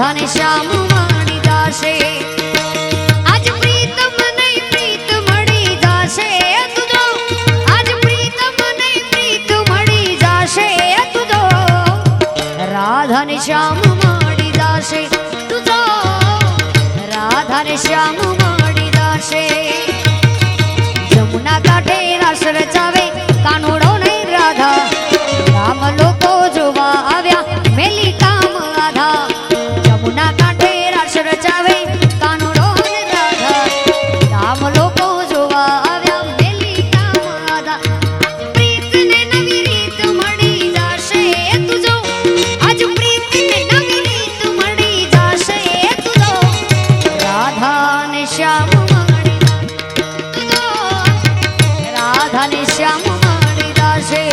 રાધા ને શ્યામ મળી જાશે આજ પ્રીતમ નહીં પ્રીત મળી જાશે તુજો આજ પ્રીતમ નહીં પ્રીત મળી જાશે તુજો રાધા ને શ્યામ મળી જાશે તુજો રાધા ને શ્યામ મળી જાશે જમુના કાંઠે રાસ રચાવે કાનુડો ને રાધા રામ લોકો જોવા આવ્યા મેલી કામ આધા જમુના કાંઠે રાસ રચાવે કાનુડો ને રાધા રામ લોકો જોવા આવ્યા મેલી કામ આધા પ્રીત ને નવી રીત મળી જાશે તુજો આજ પ્રીત ને નવી રીત મળી જાશે તુજો રાધા ને શ્યામ મળી તુજો રાધા ને શ્યામ મળી જાશે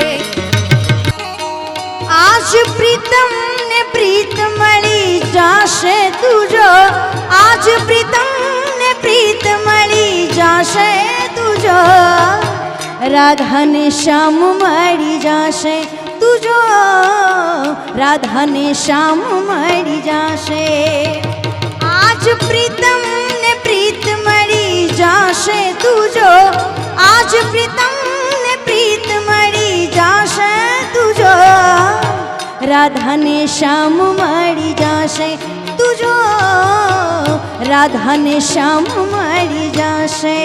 आज प्रीतम ने प्रीत मળી જાશે તુજો आज प्रीतम ने प्रीत मળી જાશે તુજો રાધા ને શ્યામ મળી જાશે તુજો રાધા ને શ્યામ મળી જાશે आज प्रीतम ने प्रीत मળી જાશે તુજો आज प्रीतम ने प्रीत मળી જાશે તુજો राधा ने श्याम मળી जाશે તુજો राधा ने श्याम मળી जाશે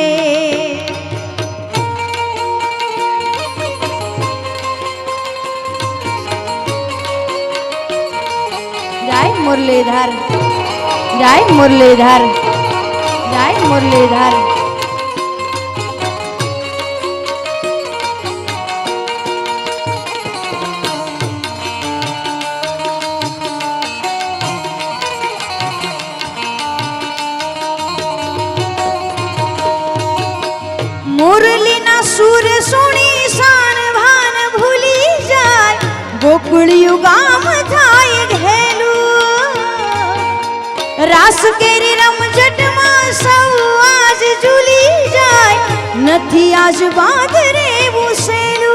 जय मुरलीधर जय मुरलीधर जय मुरलीधर मुरलीना सूर सुनी शान भान भूली जाय गोकुळियु गाम थाय ढेलू रास केरी रमझट मा सौ आज झूली जाय नथी आज बाध रेवू सेलू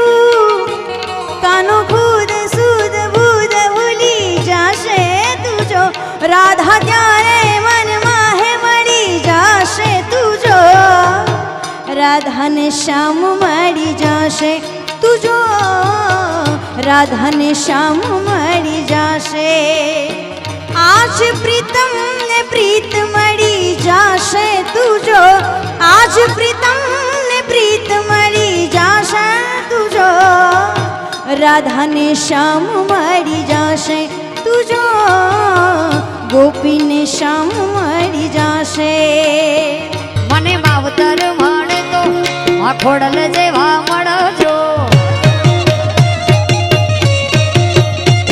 कानो खुद सुध बुध भूली जाशे तुजो राधा त्यारे मन माहे मળી जाशे तुजो राधा ने श्याम मળી जाशे तुजो राधा ने श्याम मળી जाशे आज प्रीतम ने प्रीत मળી जाशे तुजो आज प्रीतम ने प्रीत मળી जाशे तुजो राधा ने श्याम मળી जाशे तुजो गोपी ने श्याम मળી जाशे મને માવતર મળે તો માં ખોડલ જેવા મળજો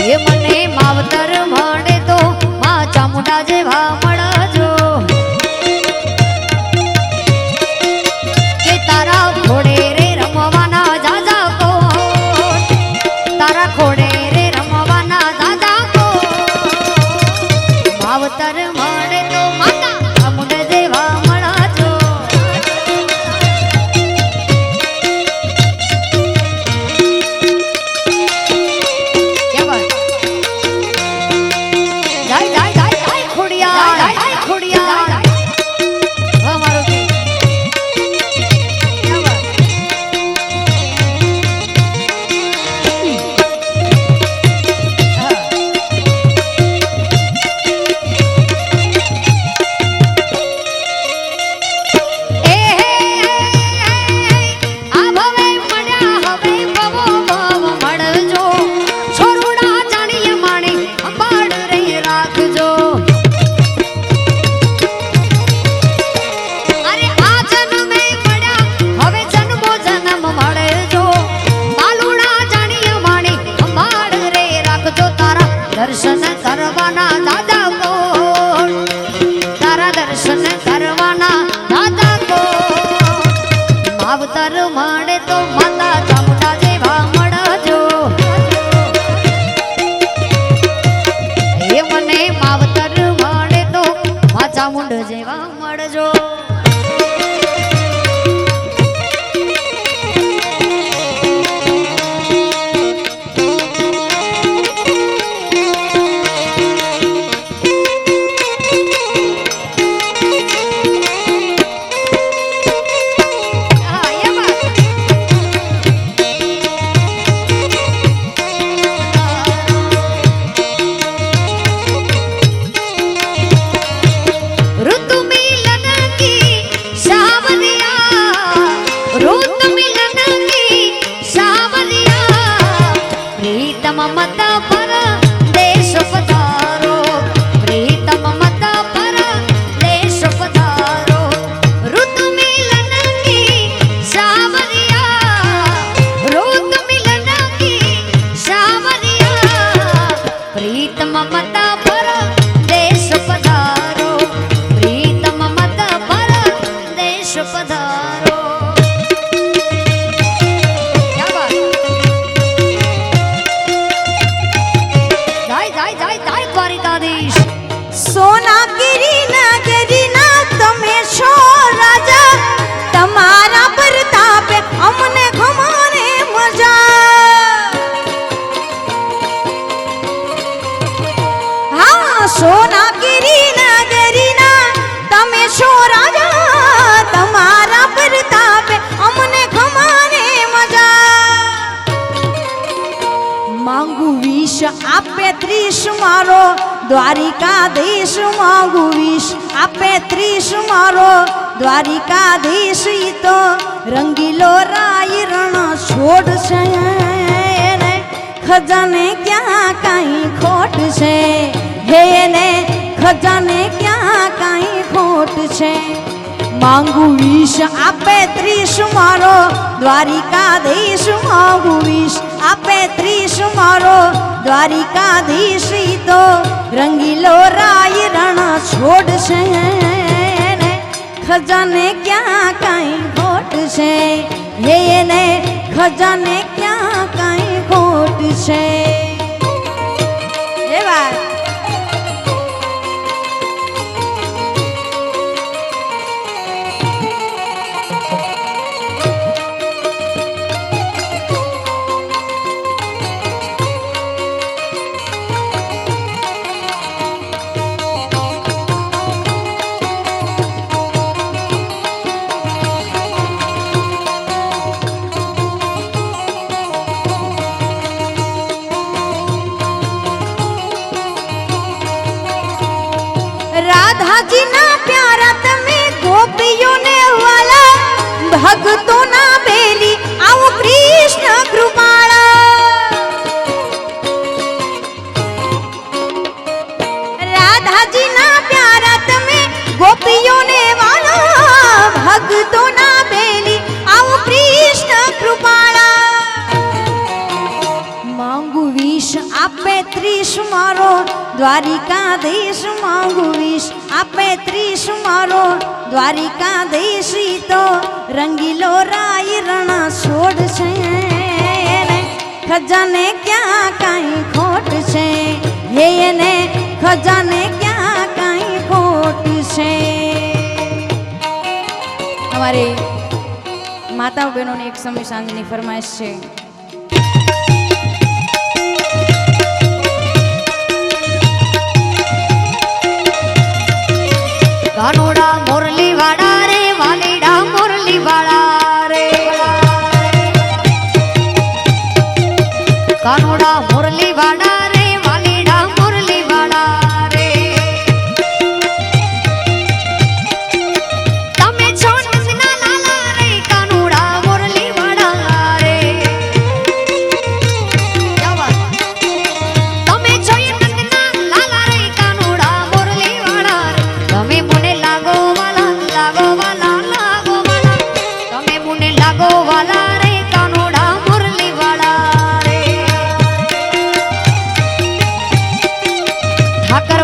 એ મને માવતર મળે તો માં ચામુંડા જેવા મળજો કે તારા ખોડે રે રમવાના જાજા કો તારા ખોડે રે રમવાના જાજા કો માવતર મળે તો માતા ચામુંડા જેવા દર્શન કરવાના દાદા કોણ તારા દર્શન કરવાના દાદા કોણ માવતર મળે તો માતા ચામુંડા જેવા મળજો એ મને માવતર મળે તો મા ચામુંડા જેવા મળજો પ્રીતમ મત પર દેશ પધારો, પ્રીતમ મત પર દેશ પધારો. ક્યા વાત! જાય જાય જાય જાય દ્વારિકાધીશ. સોના ગીરી નગરીના તમે છો રાજા, તમારા પ્રતાપે અમને ખમાને મજા. હા, સોના ગીરી નગરીના તમે છો રાજા, તમારા પ્રતાપે અમને ખમાને મજા. માંગુ વિષ આપે 30 મારો દ્વારિકાધીશ, માંગુ વિષ આપે 30 મારો દ્વારિકાધીશ. ઈ તો રંગીલો રાય રણ છોડ છે ને ખજાને ક્યાં કાંઈ ખોટ છે, હે ને ખજાને ક્યાં કાંઈ ખોટ છે. માંગુ વિષ આપે 30 મારો દ્વારિકાધીશ, માંગુ વિષ આપે 30 મારો દ્વારિકાધીશ. ઈ તો રંગીલો રાય રણ છોડ છે ને ખજાને ક્યાં કાંઈ ખોટ છે, હે ને ખજાને ક્યાં કાંઈ ખોટ છે. એ વાત રાધાજીના પ્યારા તમે ગોપીઓને વાલા, ભક્તોના બેલી આવો કૃષ્ણ કૃપાળા. રાધાજીના પ્યારા તમે ગોપીઓને વાલા, ભક્તોના બેલી આવો કૃષ્ણ કૃપાળા. માંગુ વિષ આપે 30 મારો દ્વારિકાધીશ, માંગુ વિષ આપે 30 મારો દ્વારિકાધીશ. ઈ તો રંગીલો રાય રણ છોડ છે ને ખજાને ક્યાં કાંઈ ખોટ છે, હે ને ખજાને ક્યાં કાંઈ ખોટ છે. અમારી માતાઓ બહેનોની એક સમય સાંજની ફરમાઈશ છે. કાનોડા મોરલી વાળા રે, વાલીડા મોરલી વાળા રે, કાનોડા મોરલી વાળા રે, વાલીડા મોરલી વાળા રે. તમે છો નંદના લાલા રે, કાનોડા મોરલી વાળા રે. ક્યા વાત! તમે છો નંદના લાલા રે, કાનોડા મોરલી વાળા રે. તમે મને લાગો વાલા, લાગો વાલા, લાગો વાલા, તમે મને લાગો વાલા રે, કાનોડા મુરલી વાળા રે. ઠાકર